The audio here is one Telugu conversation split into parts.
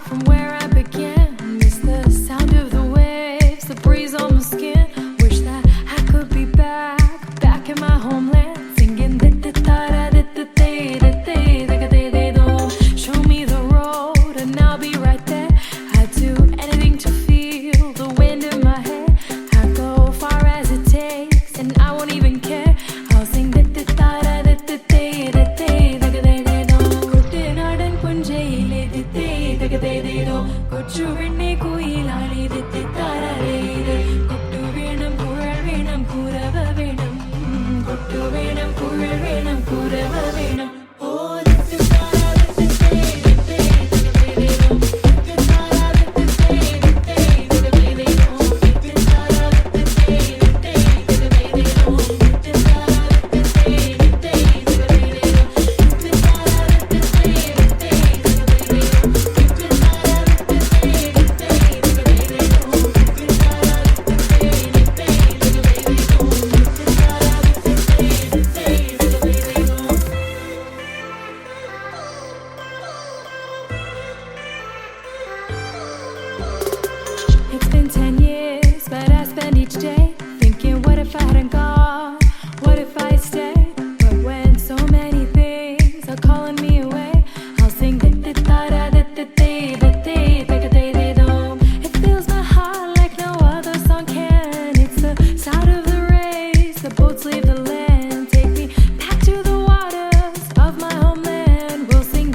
from where I began. Miss the sound of the waves, the breeze on my skin. Wish that I could be back in my homeland, singing show me the road and I'll be right there. I'd do anything to feel the wind in my hair. I'd go far as it takes and I won't even care. I'll sing കൊച്ചു വെണ്ണി കുയിലാളി കൊട്ടു വേണം കുഴൽ വേണം കുരവ വേണം കൊട്ടു വേണം കുഴൽ വേണം കുരവ വേണം It's been 10 years, but I spend each day thinking, what if I hadn't gone? What if I stayed? But when so many things are calling me away, I'll sing it fills my heart like no other song can. It's the sound of the race, the boats leave the land. Take me back to the waters of my homeland. We'll sing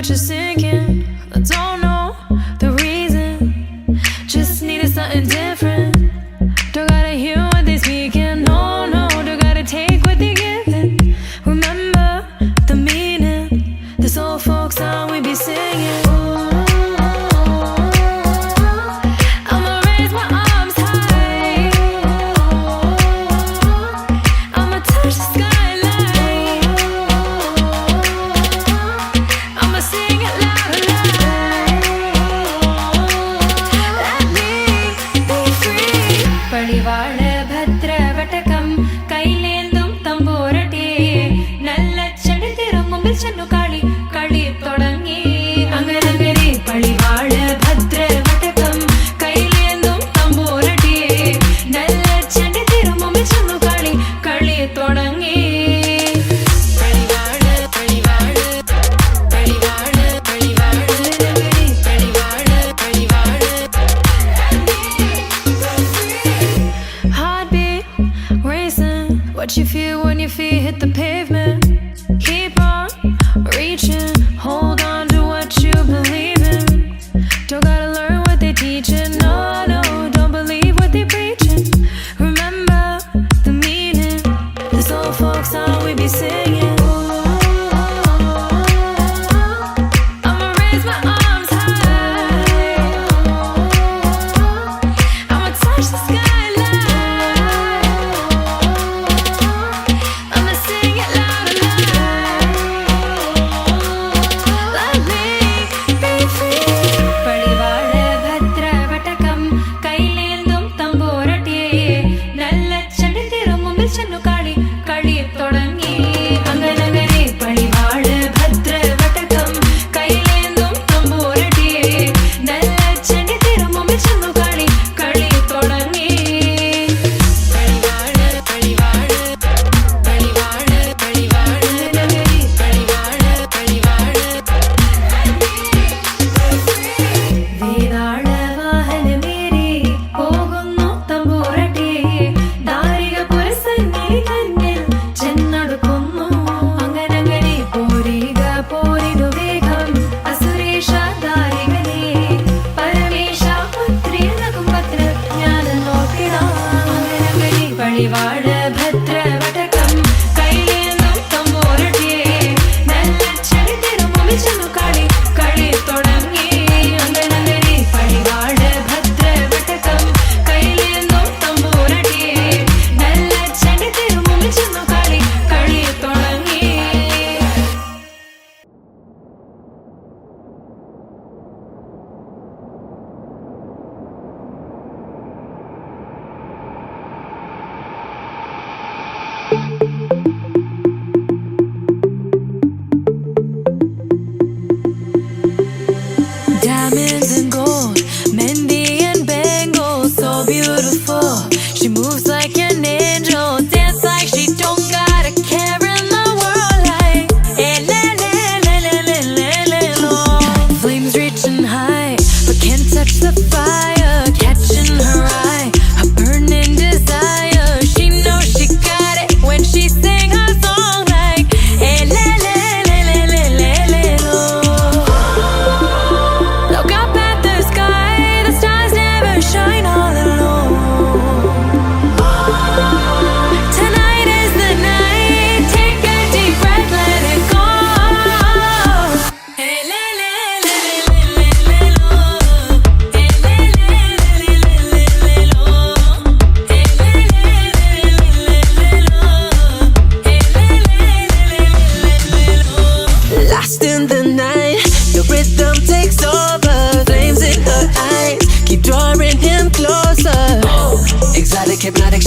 but you're sinking. I don't know the reason, just needed something different. Don't gotta hear what they're speaking, no, no. Don't gotta take what they're giving. Remember the meaning, this old folk song we be singing. I'ma raise my arms high, I'ma touch the skyline, I'ma sing it loud and loud.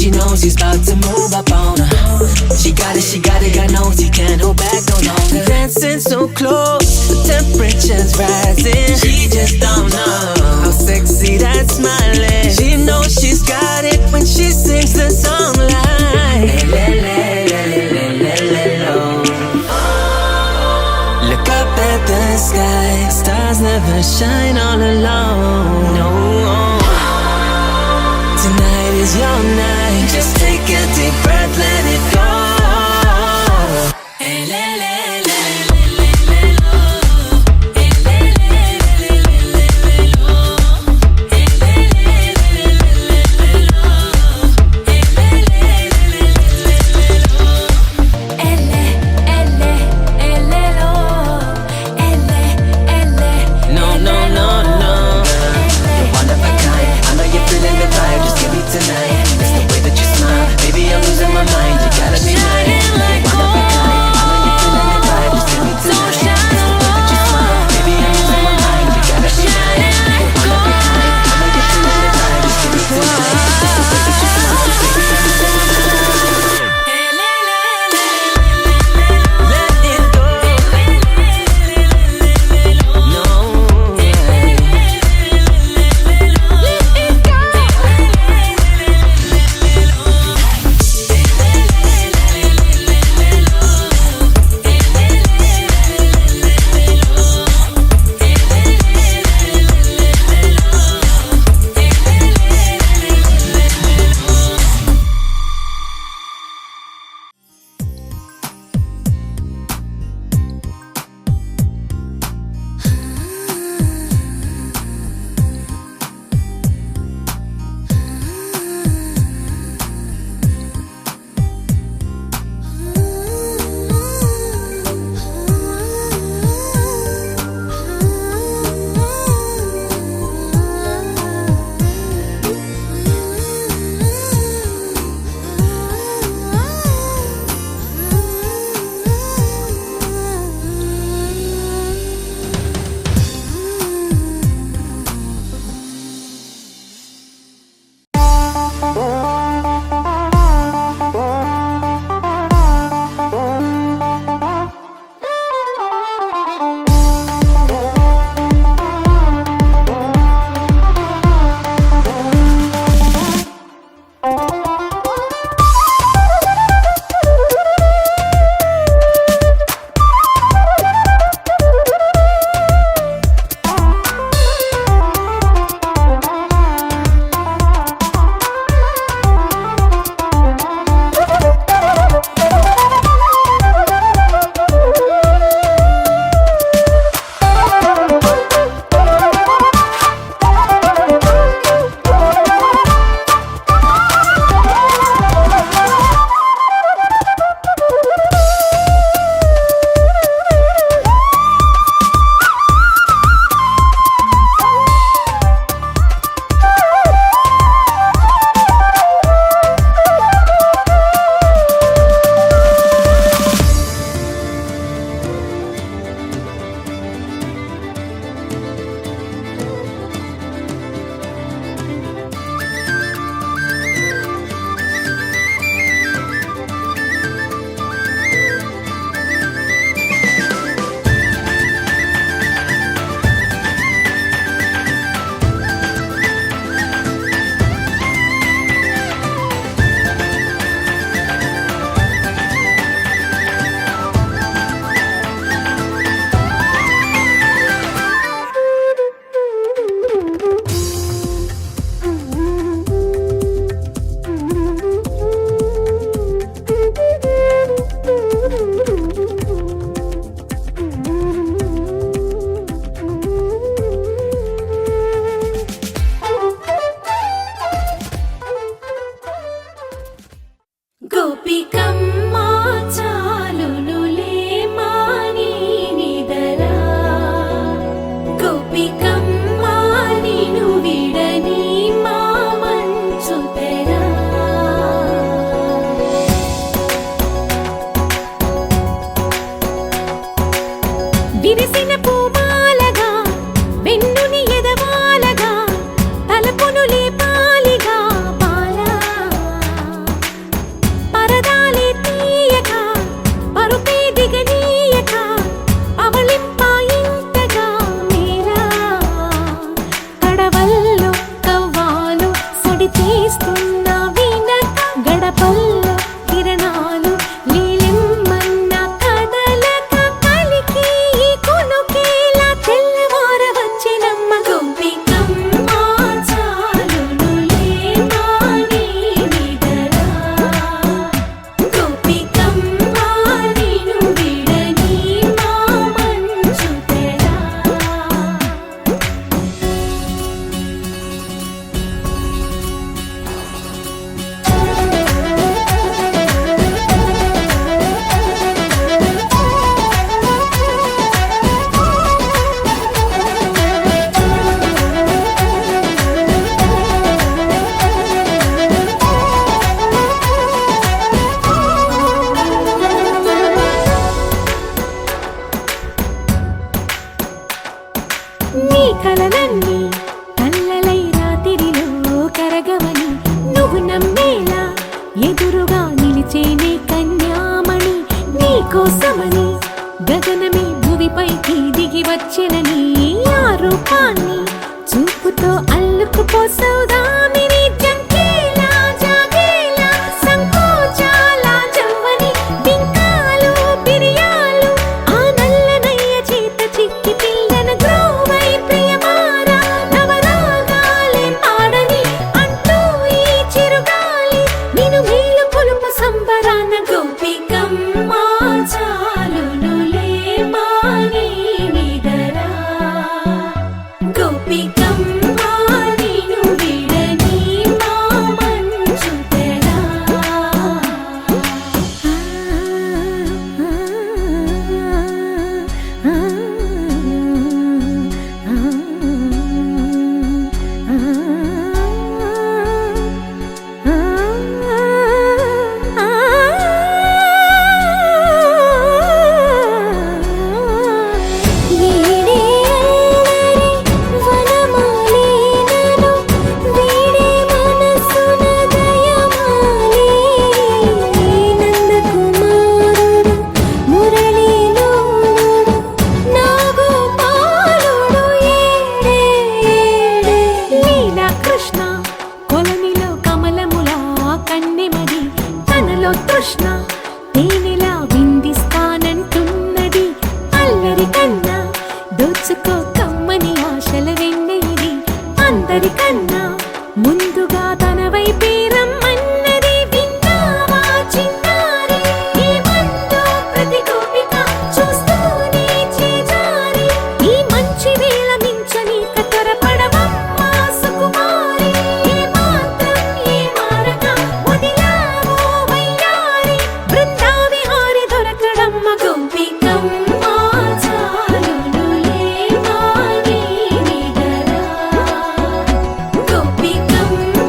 she knows he's about to move up on her. She got it, got nosy, can't hold back no longer. Dancing so close, the temperature's rising. She just don't know how sexy that smile is. She knows she's got it when she sings the song like look up at the sky, stars never shine all alone. No, tonight is your night. Just take a deep breath, let it go. Tonight, it's the way that you smile. Baby, I'm losing నీ కలలన్నీ కల్లలై రాత్రిలో కరగవని నువ్వు నమ్మేలా ఎదురుగా నిలిచేనే కన్యామణి నీ కోసమని గగనమే భూమిపైకి దిగి వచ్చినని ఆ రూపాన్ని చూపుతో అల్లుకుపోసౌదామిని జంకేలా జాగేలా సంకోచాల జవ్వని బింకాలు బిరియాలు ఆ నల్లనయ్య చేత చిక్కి పిల్లన గ్రోవై ప్రియమారా నవరాగాలే పాడని అంటూ ఈ చిరుగాలి నిన్ను మేలు కొలుపు సంబరాన గోపికమ్మ చాలునులే మాని నిదరా గోపికమ్మ నిన్ను విడని మా మంచు తెరా వీడే అల్లరి వనమాలినను వీడే మనసున దయమాలి నందకుమారుడు మురళీలోలుడు నాగోపాలుడు ఏడే లీలా కృష్ణ కొలనిలో కమలములా కన్నెమది తనలో తృష్ణ తేనెలా విందిస్తానంటున్నది అల్లరి కన్నా దోచుకో కమ్మని ఆశల వెన్నెయిది అందరికన్నా ముందుగా తన వైపే రమ్మన్నది విన్నావా చిన్నారి ఏమందో ప్రతి గోపిక చూస్తూనే చేజారి ఈ మంచి వేళ మించని కతరపడవమ్మా సుకుమారి ఏ మాత్రం ఏ మారక వదిలావో వయ్యారి బృందావిహారి దొరకడమ్మ గోపికమ్మ చాలునులే మాని నిదరా గోపికమ్మ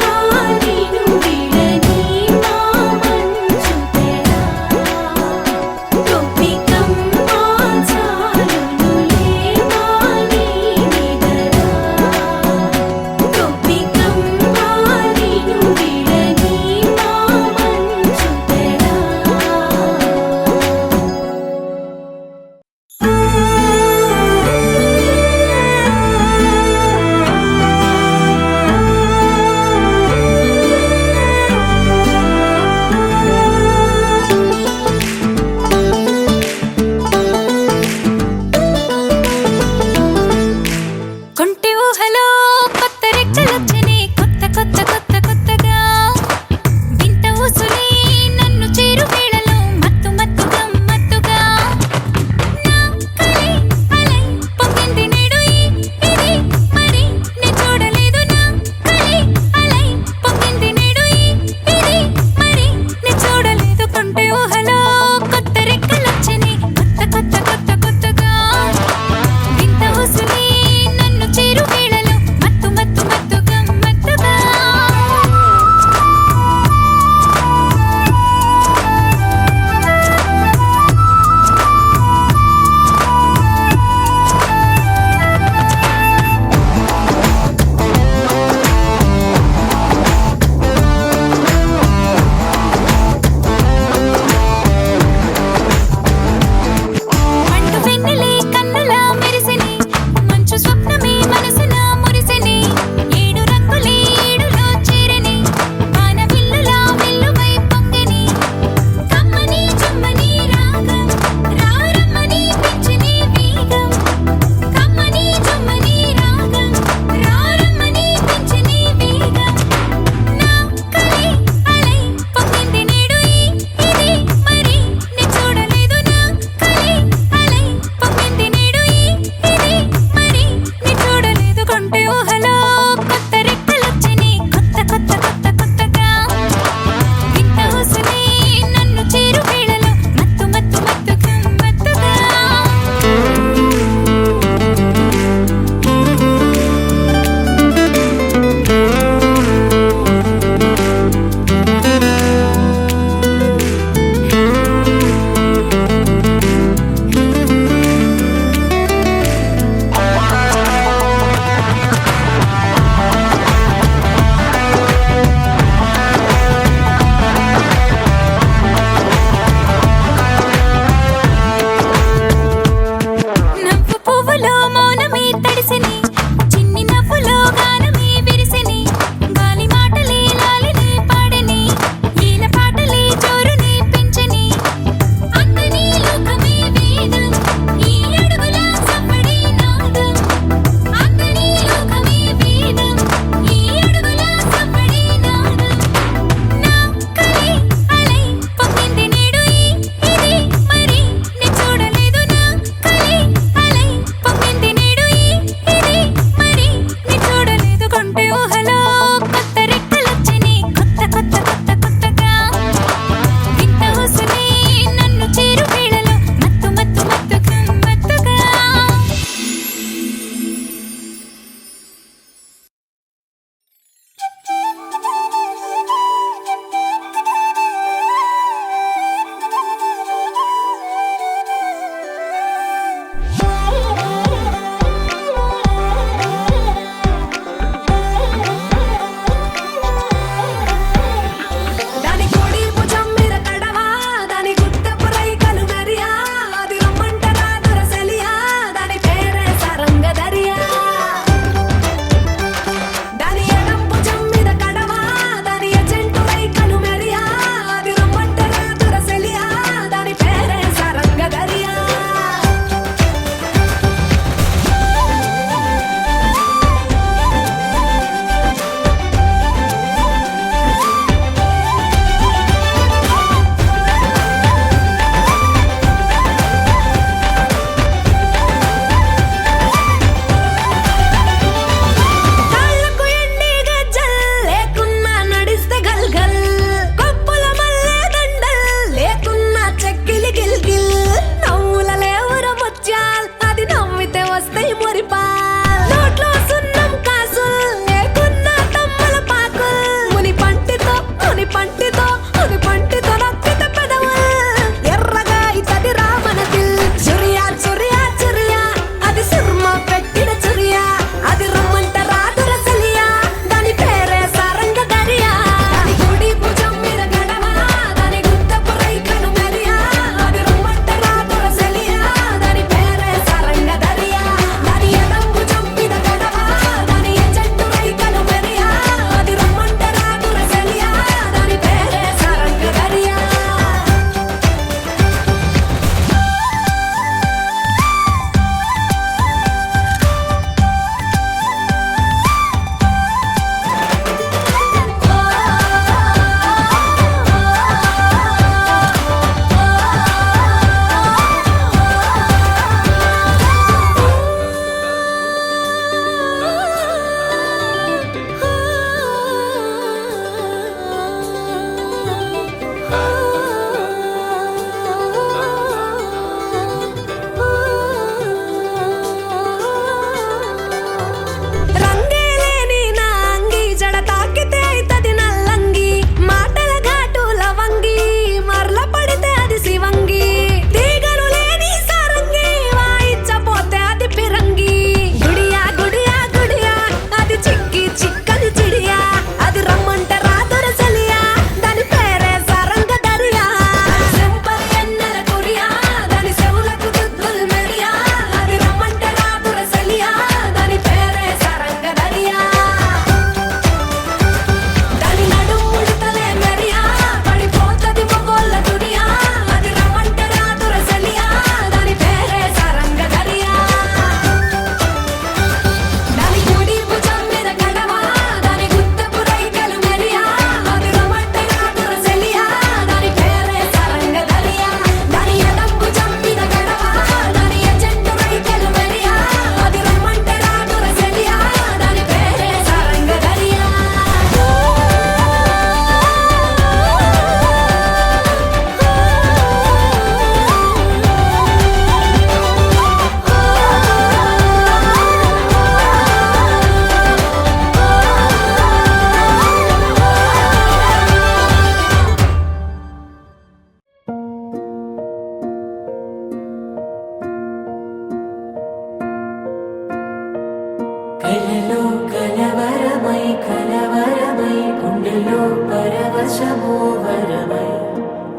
కలవరమై కలవరమై గుండెలో పరవశమో వరమై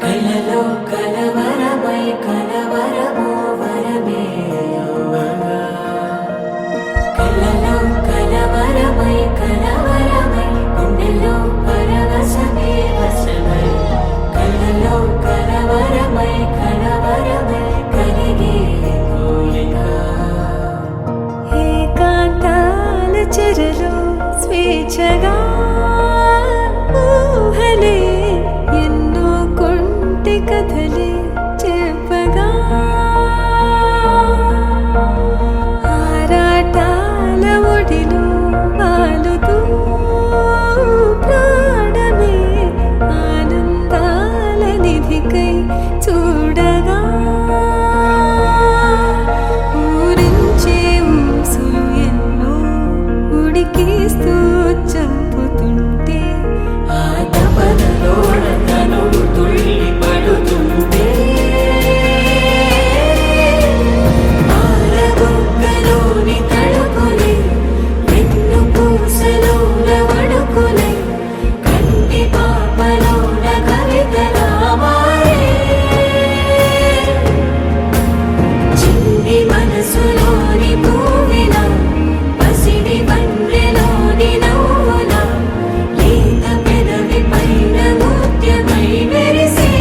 కలలో కలవరమై కలవరమో వరమే యోగంగా కలలో కలవరమై కలవరమై గుండెలో పరవశమే వశమై కలలో కలవరమై కలవరమై కలిగే కోరిక ఏకాంతాల చెరలో స్వేచ్ఛగా ఊహలే ఎన్నో కొంటె కథలే చెప్పగా ఆరాటాల ఒడిలో వాలుతూ ప్రాణమే ఆనందాల నిధికై చూడగా ఊరించే ఊసులు ఎన్నో ఉడికిస్తూ చంపుతుంటే ఆ తపనలోన తనువు తుళ్ళి పడుతుంటే ఆరబుగ్గలోని తడుకులే వెన్ను పూసలోన వడుకులే కంటి పాపలోన కవితలా మారే చిన్ని మనసులోని పూవిన పసిడి బండ్రెలోని నవ్వుల లేత పెదవి పైన ముత్యమై మెరిసే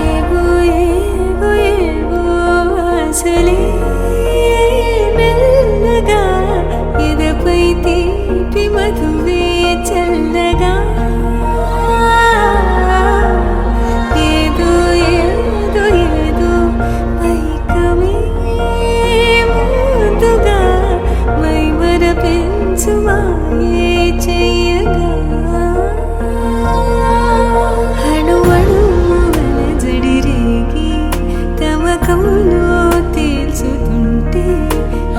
ఏవో ఏవో ఏవో ఆశలే మెల్లగా ఎదపై తీపి మధువే చల్లగా ఏదో ఏదో ఏదో పైకమే ముందుగా మైమర పెంచు మాయే చెయ్యగా అణువణువున జడిరేగి తమకంలో తేల్చుతుంటే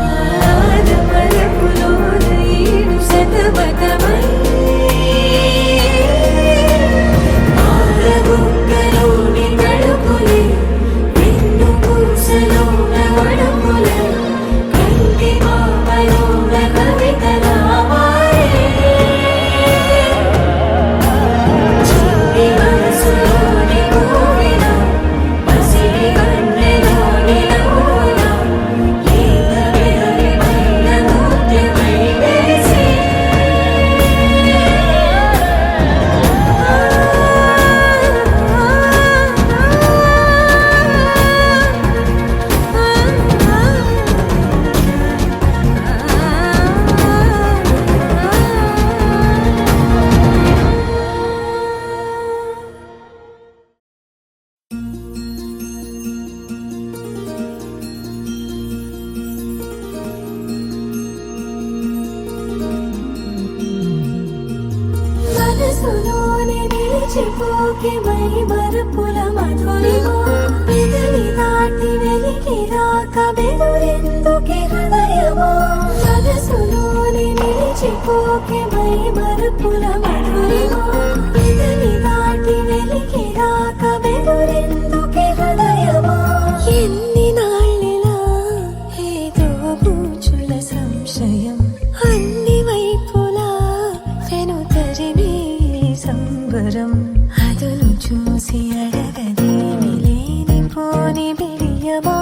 ఆదమరపులోన ఏడు శతబతమై ఆరబుగ్గలోని తడుకులే వెన్ను పూసలోన వడుకులే కంటి పాపలోన కవితలా మారే చిన్ని మనసులోని పూవిన పసిడి బండ్రెలోని నవ్వుల లేత పెదవి పైన ముత్యమై మెరిసే మనసులోని నిలిచిపోకే మై మరుపుల మధురిమో పెదవి దాటి వెలికి రాక బెదురెందుకే హృదయమో మనసులోని నిలిచిపోకే మై మరుపుల మధురిమో పెదవి దాటి వెలికి రాక బెదురెందుకే హృదయమో ఎన్ని నాళ్ళిలా ఏదో బూచుల సంశయం అన్ని వైపులా వెను తరిమే సంబరం అదును చూసి అడగదేమి లేనిపోని బిడియమా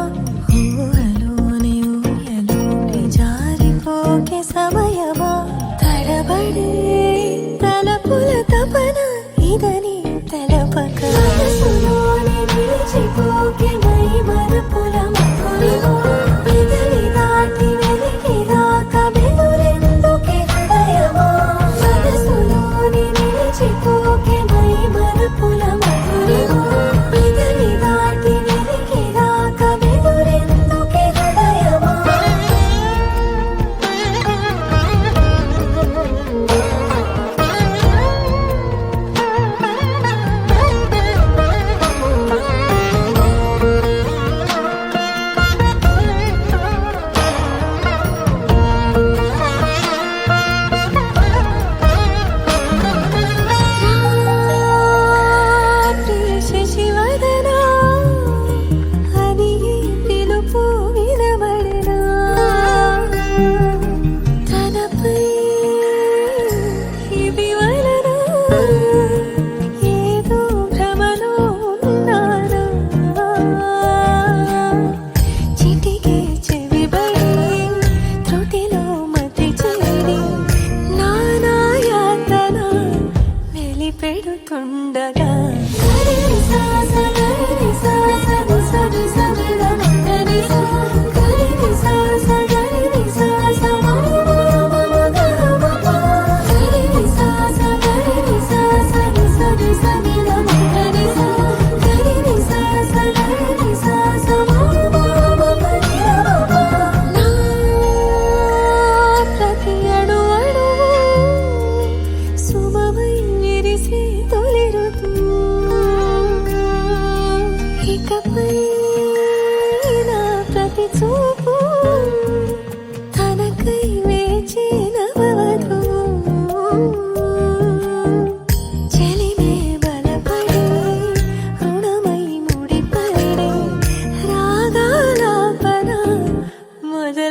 ఊహలోని ఊయలోని జారిపోకే సమయమా తడబడే తలపుల తపన ఇదని తెలపక మనసులోని నిలిచిపో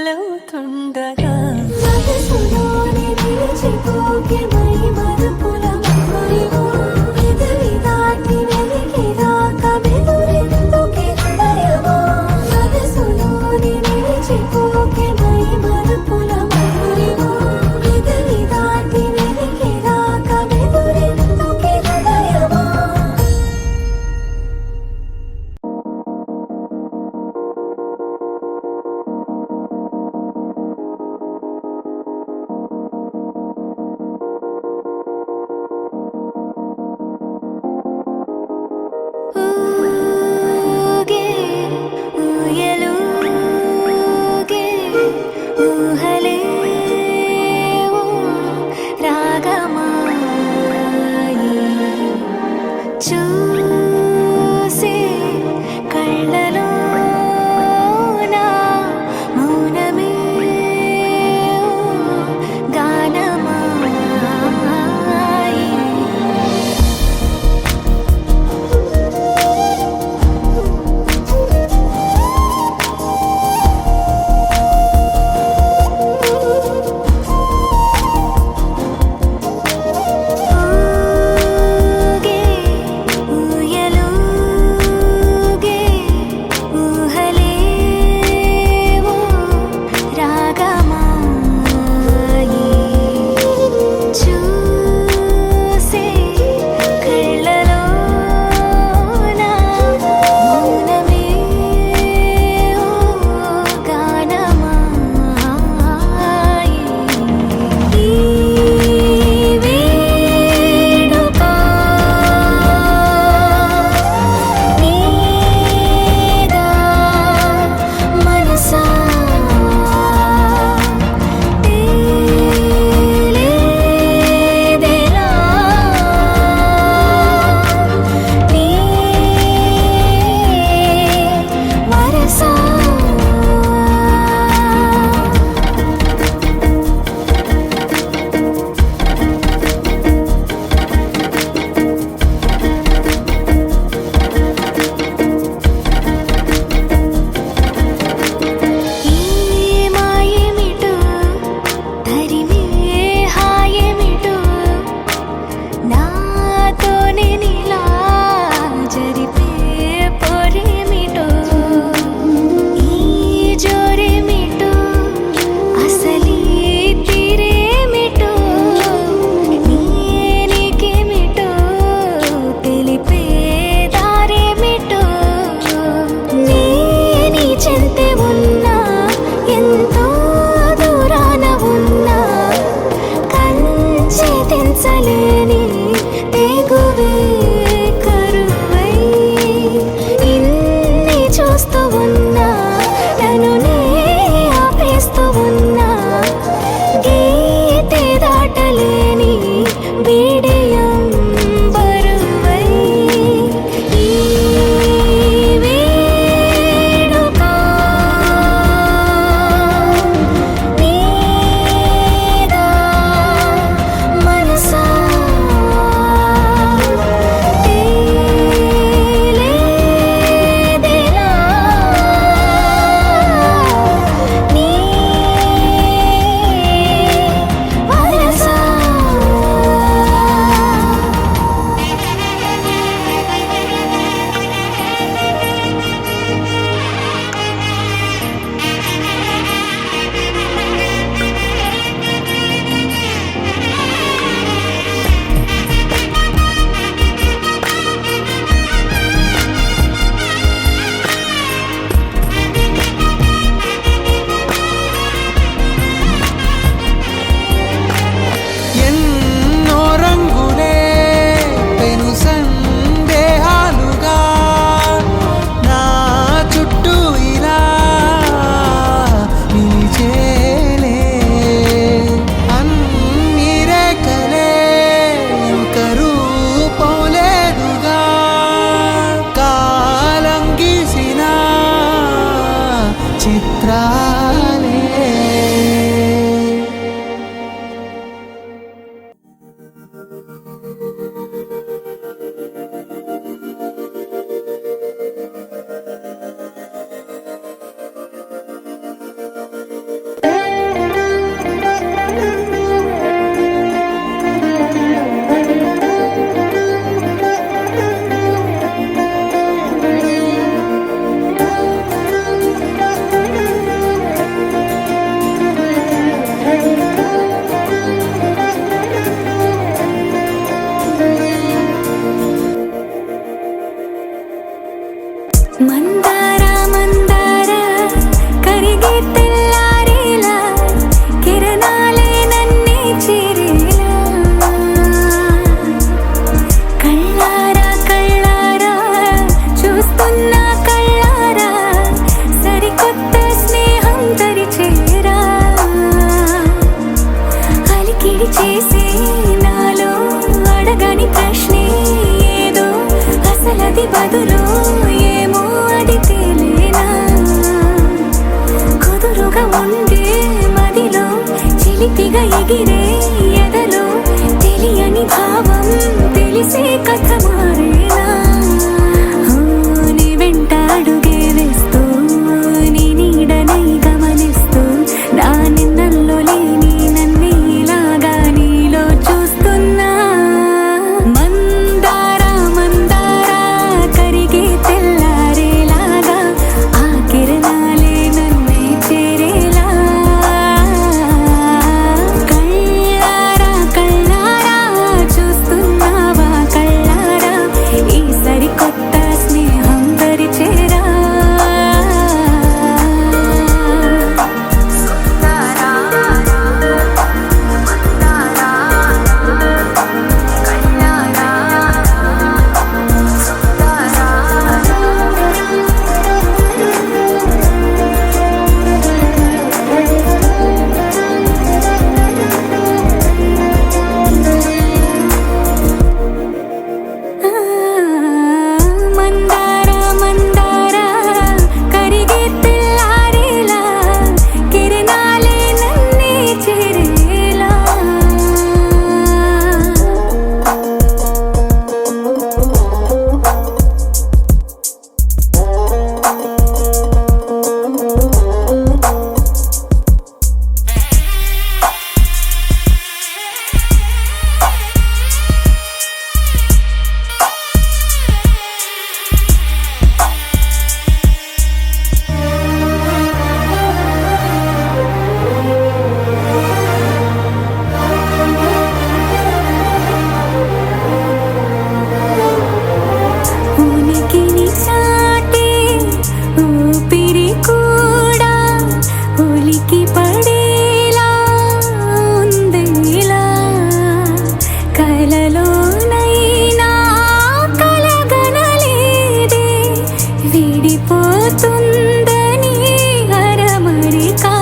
మొదలవుతుండగా మనసులోని నిలిచిపోకే మై మరపుల మధురిమో పెదవి దాటి వెలికి రాక బెదురెందుకే హృదయమో మనసులోని నిలిచిపోకే మై మరపుల మధురిమో పెదవి దాటి వెలికి రాక బెదురెందుకే హృదయమో ఊగే ఊయలూగే చిలిపిగా ఎగిరే ఎదలో తెలియని భావం తెలిసే కథ మారేనా నీ వెంట అడుగే వేస్తూ నీ నీడనై గమనిస్తూ నా నిన్నల్లో లేని నన్నే ఇలాగా నీలో చూస్తున్నా మందారా మందారా కరిగే తెల్లారేలాగా ఆ కిరణాలే నన్నే చేరేలా కళ్ళారా కళ్ళారా చూస్తున్నావా కళ్ళారా ఈ సరికొత్త స్నేహం పరిచేరా మందారా మందారా కరిగే తెల్లారేలా కిరణాలే నన్నే చేరేలా ఉనికిని చాటే ఊపిరి కూడా ఉలికి పడేలా ఉందిలా కలలోనైనా కలగనలేదే విడిపోతుందని అరమరికా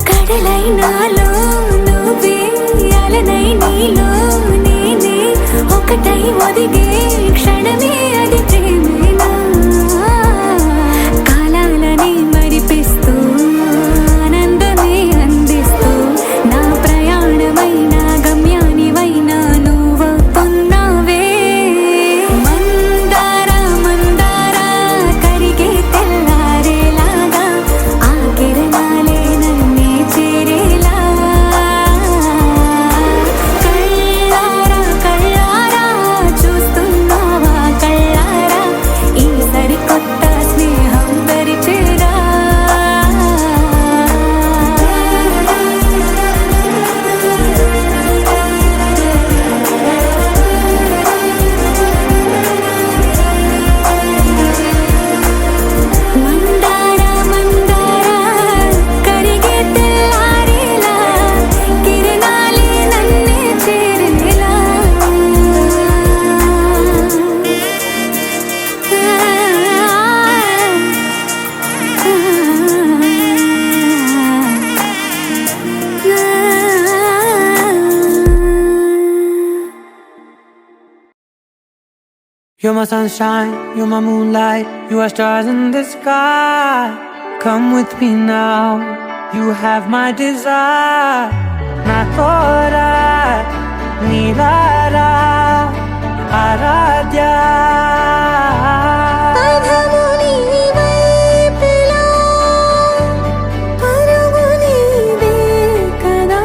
కడలైనాలో నువ్వే అలనై నీలో నేనే ఒకటై ఒదిగే క్షణమే అది ప్రేమేనా కాలాలని మరిపిస్తూ ఆనందమే అందిస్తూ నా ప్రయాణమైన గమ్యానివైనా నువ్వవుతున్నావే మందారా మందారా కరిగే తెల్లారేలాగా ఆ కిరణాలే నన్నే చేరేలా కళ్ళారా కళ్ళారా చూస్తున్నావా కళ్ళారా ఈ సరికొత్త స్నేహం పరిచేరా మందారా మందారా కరిగే తెల్లారేలా కిరణాలే నన్నే చేరేలా You're my sunshine, you're my moonlight, you are stars in the sky. Come with me now, you have my desire. Na tora, nilara, aradya. పదము నీ వైపులా పరుగు నీదే కదా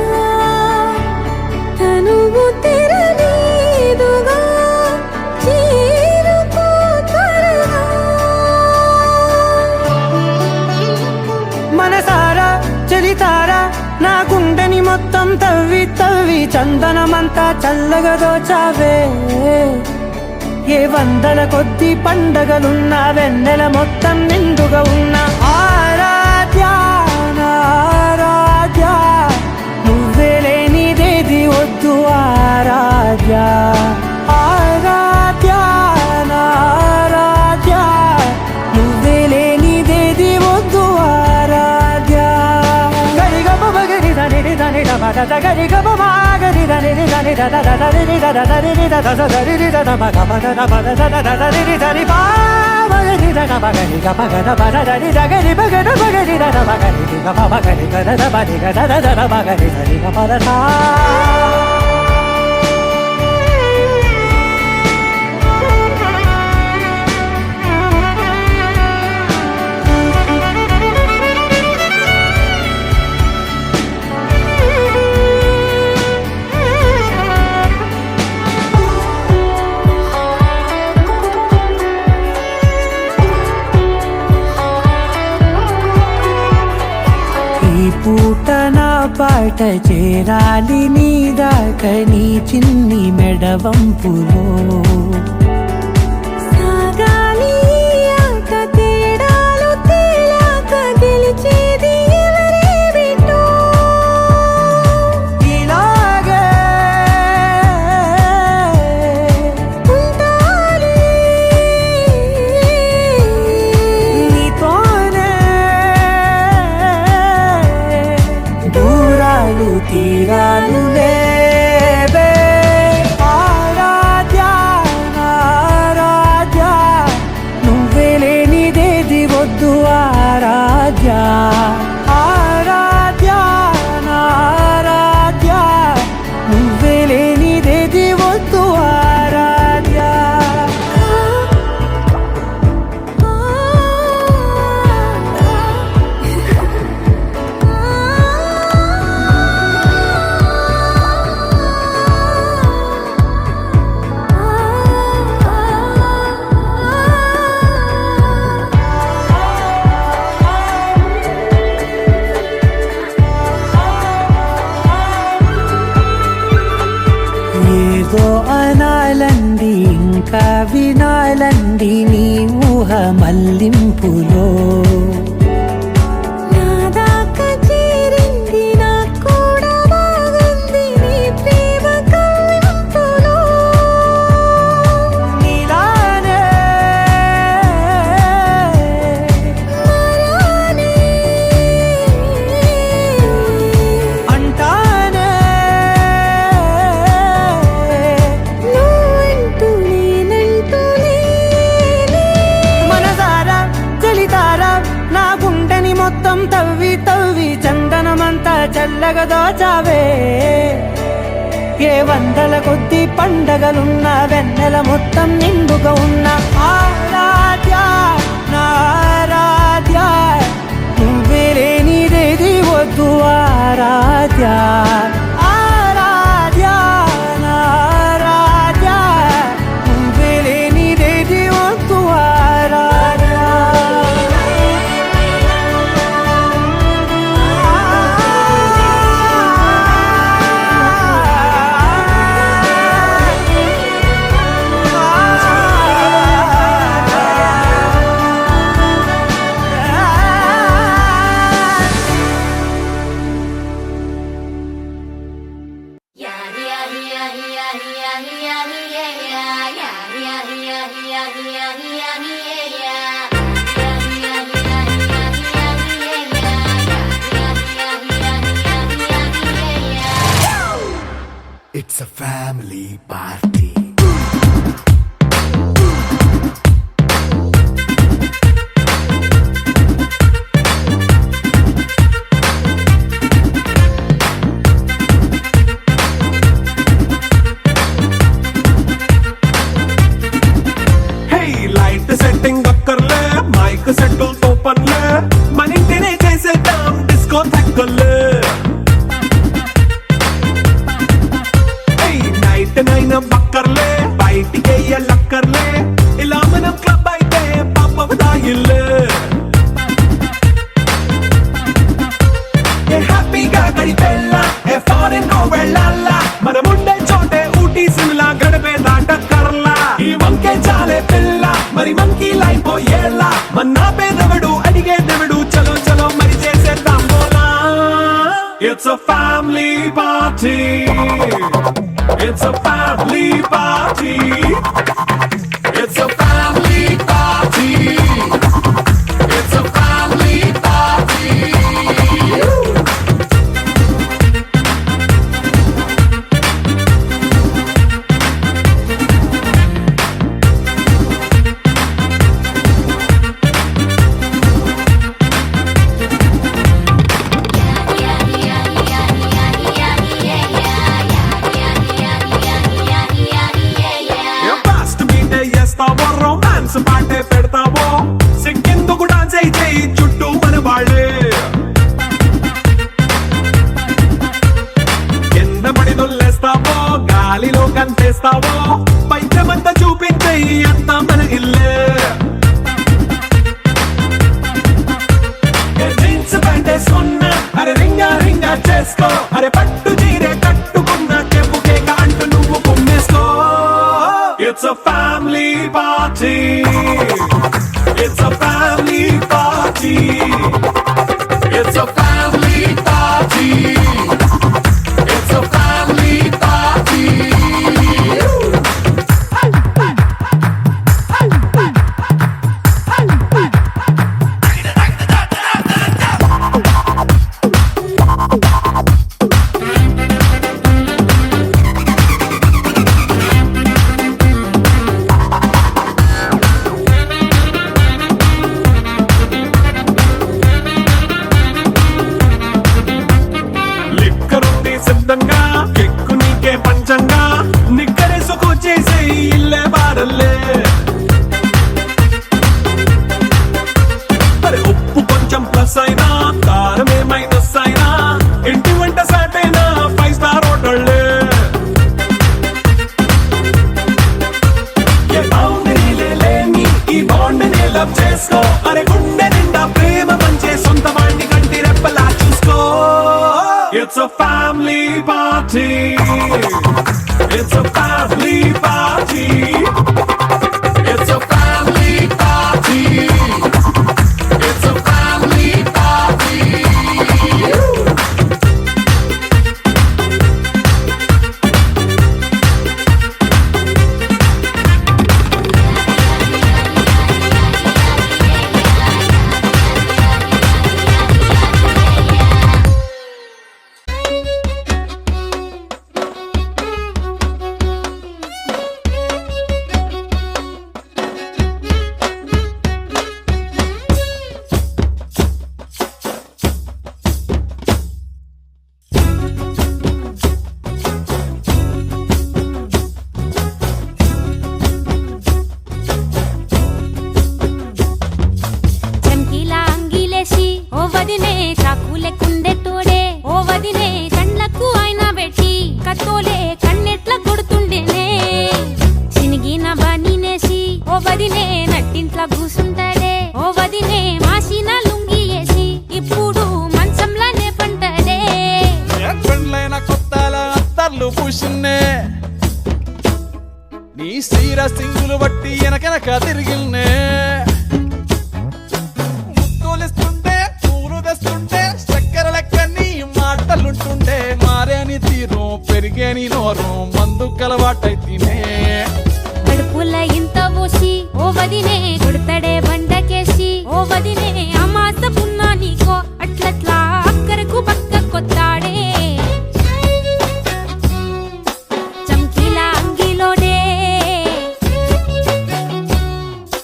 తనువు తెరనీదుగా చేరుకో త్వరగా మనసారా చలితారా నా గుండెని మొత్తం తవ్వి తవ్వి చందనమంతా చల్లగా దోచావే ఏ వందల కొద్ది పండగలున్న వెన్నెల మొత్తం నిండుగా ఉన్న ఆరాధ్య నా ఆరాధ్య నువ్వే లేనిదేది వద్దు ఆరాధ్య ఆరాధ్య నా ఆరాధ్య నువ్వే లేనిదేది వద్దు ఆరాధ్య గరిగ బగరి దని దని ద పద ద గరి గ ప మా గరి దని రి దని ద ద ద ద రి ద ద ద రి ద ద ద రి ద ద మ గ ప ద ద ప ద ద ద ద రి ద రి పా మ రి ద ద ప గరి గ ప గ ద ప ద ద రి ద గరి ప గ ద ప గరి ద ద ప గరి రి గ ప ప గరి గ ద ద ప రి గ ద ద ద ద ప గరి ద రి గ ప ద సా పూట నా పాట చేరాలి నీ దాకా నీ చిన్ని మెడవంపులో సాగాలి ఆట తేడాలు తేలాక గెలిచేది ఎవరే బిడ్డో ఇలాగే ఉంటాలి నీతోనే దూరాలు తీరాలు లేవే ఆరాధ్య ఆరాధ్య నువ్వే లేనిదేది వద్దు ఆరాధ్య ఆరాధ్య ఆరాధ్య నువ్వే లేనిదేది వద్దు ఆరాధ్య ఏదో అనాలండి ఇంకా వినాలండి నీ ఊహ మల్లింపులో నా దాకా చేరింది నాకు కూడా బాగుంది నీ ప్రేమ కవ్వింపులో నీలానే మరానే అంటానే నువ్వంటూ నేనంటూ లేనే మనసారా చలితారా నా గుండెని మొత్తం తవ్వి తవ్వి చందనమంతా చల్లగా దోచావే ఏ వందల కొద్ది పండగలున్న వెన్నెల మొత్తం నిండుగా ఉన్న ఆరాధ్య నా ఆరాధ్య నువ్వే లేనిదేది వద్దు ఆరాధ్య ఆరాధ్య నా ఆరాధ్య నువ్వే లేనిదేది వద్దు Aaradhya It's a family party. Hey, light setting అక్కర్లే మైక్ సెట్టుల్ తో పనులే మన ఇంటినే చేసేద్దాం డిస్కో థక్కర్లే నైట్ నైన్ బక్కర్లే బయటికి లక్కర్లే ఇలా మనం క్లబ్ అయితే పాపదాయిల్లే హ్యాపీగా గడిపెళ్ళ ఏ ఫారెన్ వెళ్ళాల మనముండే చోటే ఊటీ సిమ్లా గడిపే దాటక్కర్లా ఈ వంకే చాలే పిల్ల మరి మంకీ లైపోయేలా మన్నా పేదవడు అడిగే దేవుడు చలో చలో మరి చేసేద్దాం బోలా It's a family party. It's a family party. It's a family party. It's a family party. Share చేసుకో అరే పట్టు చీరే కట్టుకున్న చెప్పు కేక అంటూ నువ్వు కుమ్మేసుకో it's a family party it's a family party it's a family party it's a family party లిక్కరుంది సిద్ధంగా కెక్కు నీకే పంచంగా నిక్కరేసుకొచ్చేసే ఇల్లే బారల్లే మరి ఉప్పు కొంచెం ప్లస్ అయినా కారమే మైనస్ అయినా ఇంటి వంట సాటైనా 5 స్టార్ హోటళ్ళే ఏ బౌండరీలే లేని ఈ బాండ్ని లవ్ చేసుకో అరే గుండె నిండా ప్రేమ పంచే సొంత వాణ్ణి కంటి రెప్పలా చూసుకో It's a family party. It's a family party. It's a family party. It's a family party. చంకీలా అంగిలేసి ఓ వదినే చాకులే కుండే తోడే ఓ వదినే కండ్లకు ఆయన పెట్టి కత్తోలే కన్నెట్ల కొడుతుండేనే చినిగిన బనీనేసి ఓ వదినే నట్టింట్ల కూసుంటాడే ఓ వదినే మాసిన లుంగి వేసి ఇప్పుడు మంచంలానే పంటడే పెండ్లైన కొత్తల అత్తర్లు పూసిన్నే నీ సీర సింగులు బట్టి వెనకెనక తిరిగిల్నే ముత్తులిస్తుంటే పూలు తెస్తుంటే చక్కెర లెక్క నీ మాటలుంటుండే మారేని తీరు పెరిగేని నోరు మందు కలవాటైతేనే కడుపుల ఇంత పోసి ఓ వదినే కొడతాడే బండకేసి ఓ వదినే అమాస పున్నా నీకో అట్లట్లా అక్కరకు పక్క కొత్తాడే చంకీలా అంగిలోనే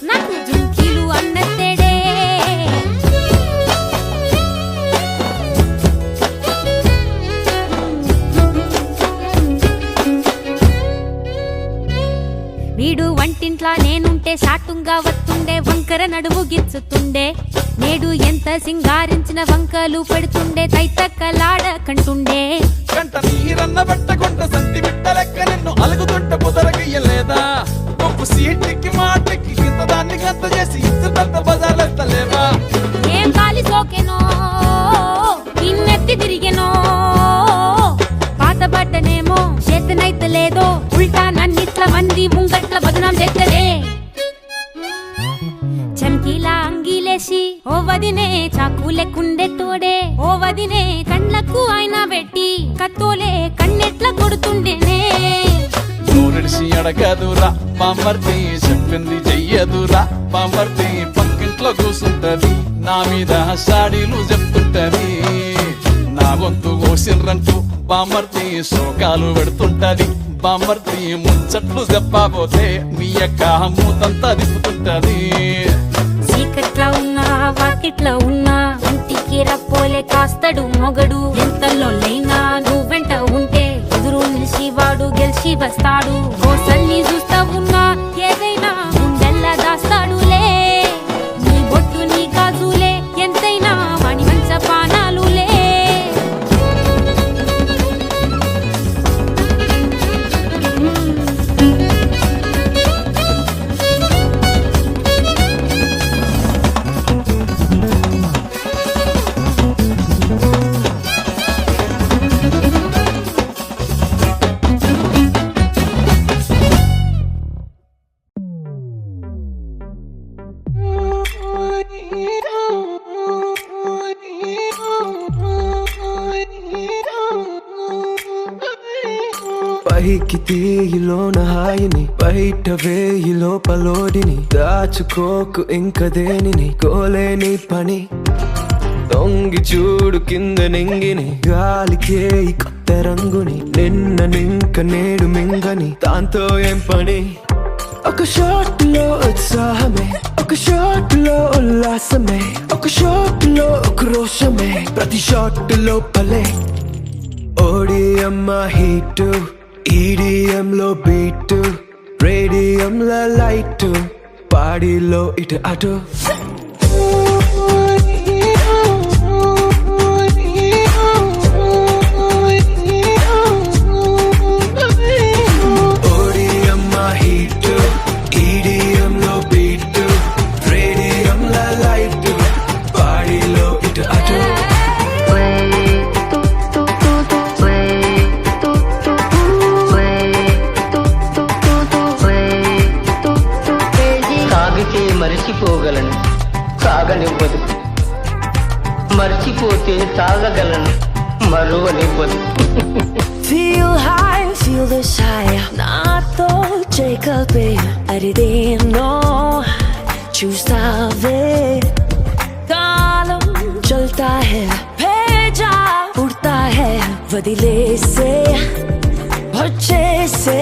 నాకు జుంకీలు అన్నత్తేడే వీడు వంటింట్లా నేనుంటే సాటుంగా వస్తుండే వంకర నడుము గిచ్చుతుండే నేడు ఎంత సింగారించిన వంకలు పెడుతుండే తైతక్కలాడ కంటుండే కంట నీరన్న బట్టకుంట సంతి బిట్ట లెక్క నిన్ను అలుగుతుంట పొదరగయ్యలేదా ఒప్పు సీటికి మాటకి ఇంత దాన్ని గంత చేసి ఇచ్చుతంత బజార్లెత్తలేవా ఏం కాలి సోకెనో ఇన్నెత్తి తిరిగెనో పాతబడ్డనేమో చేతనైతే లేదో ఉల్టా నన్నిట్ల మంది ముంగట్ల బదనాం చేస్తదే చంకీలా అంగిలేసి ఓ వదినే చాకులే కుండే తోడే ఓ వదినే కండ్లకు ఆయన పెట్టి కత్తోలే కన్నెట్ల కొడుతుండేనే నూరిడిసి అడగదురా బామర్తి చెప్పింది చెయ్యదురా బామర్తి పక్కింట్లో కూసుంటది నా మీద సాడీలు చెప్తుంటది నా గొంతు కోసిండ్రంటూ బామర్తి శోకాలు పెడుతుంటది బామర్తి ముచ్చట్లు చెప్పబోతే మీ యొక్క మూతంతా దిప్పుతుంటది చీకట్లా ఉన్నా వాకిట్లా ఉన్నా ఇంటికి రప్పోలే కాస్తడు మొగడు ఎంతలో లైనా నువ్వెంట ఉంటే ఎదురు నిలిచి వాడు గెలిచి వస్తాడు కోసల్ని చూస్తా ఉన్నా ఏదైనా గుండెల్లా దాస్తాడులే నీ బొట్టు నీ గాజులే ఎంతైనా వాణి మంచ పానాలులే పైకి తీయిలోన హాయిని బయట వేయి లోపలోడిని దాచుకోకు ఇంక దేనిని కోలేని పని తొంగి చూడు కింద నింగిని గాలికే ఈ కొత్త రంగుని నిన్న నింక నేడు మింగని దాంతో ఏం పని ఒక షాట్ లో ఉత్సాహమే ఒక షాట్ లో ఉల్లాసమే ఒక షాట్ లో క్రోషమే ప్రతి షాట్ లోపలే ఓడిఎం హీట్ ఈడిఎం లో బీట్ రేడియం లో లైట్ పాడిలో ఇటు అటు మరిచిపోగలను సాగనివ్వదు మర్చిపోతే తాగగలను మరువనివ్వదు Feel high, feel this high నాతో చేకల్పే అరిదేనో చూస్తావే కాలం చల్తా హై భేజా ఉడతా హై వదిలేసే వచ్చేసే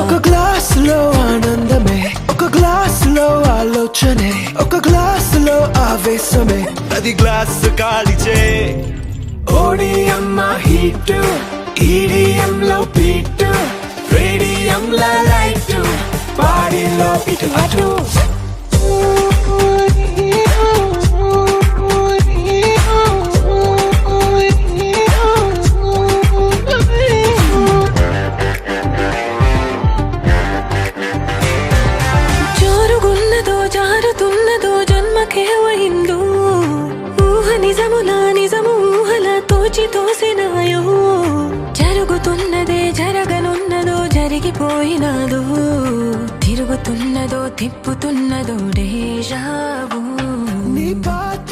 ఒక గ్లాస్ లో ఆనందమే ఒక గ్లాస్ లో ఆలోచనే ఒక గ్లాస్ లో ఆవేశమే అది గ్లాస్ కాలిచే ఓడిఎం హీట్ ఈడిఎం లో బీట్ రేడియం లో లైట్ బాడీలో ఇటు అటు జరుగుతున్నదే జరగనున్నదో జరిగిపోయినదో తిరుగుతున్నదో తిప్పుతున్నదో డేజావు నీ పాత